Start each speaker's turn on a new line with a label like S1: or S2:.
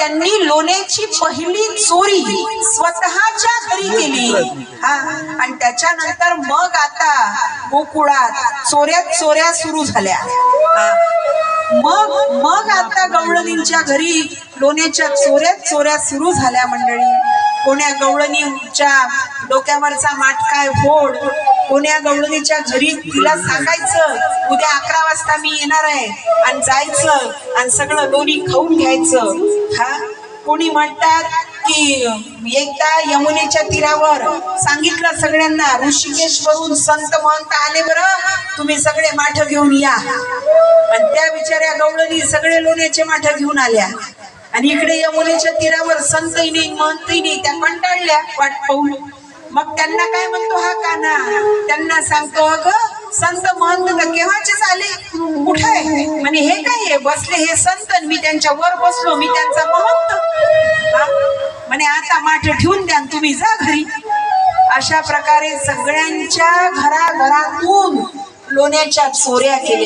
S1: त्यांनी लोण्याची पहिली चोरी स्वतःच्या घरी केली आणि त्याच्यानंतर मग आता गोकुळात चोऱ्या सुरू झाल्या। मग आता गवळणींच्या घरी लोण्याच्या चोऱ्या सुरू झाल्या मंडळी। कोण्या गवळणीच्या डोक्यावरचा माटकाय फोड, कोण्या गवळणीच्या घरी तिला सांगायचं उद्या 11 वाजता मी येणार आहे आणि जायचं आणि सगळं लोणी खाऊन घ्यायचं। कोणी म्हणतात की एकदा यमुनेच्या तीरावर सांगितलं सगळ्यांना, ऋषिकेश वरून संत महंत आले बरं, तुम्ही सगळे माठ घेऊन या। आणि त्या बिचाऱ्या गवळणी सगळे लोण्याचे माठ घेऊन आल्या आणि इकडे यमुनेच्या तीरावर संतही नाही महंतही नाही, त्या कंटाळल्या वाट पाहून। मग त्यांना काय म्हणतो हा काना, त्यांना सांगतो अगं संत महंत तर केव्हाचेच आले, कुठे आहे म्हणे? हे काय आहे बसले हे संत, मी त्यांच्या वर बसलो, मी त्यांचा महंत म्हणे। आता माठ ठेवून द्या तुम्ही जा घरी। अशा प्रकारे सगळ्यांच्या घराघरातून लोण्याच्या चोऱ्या केल्या।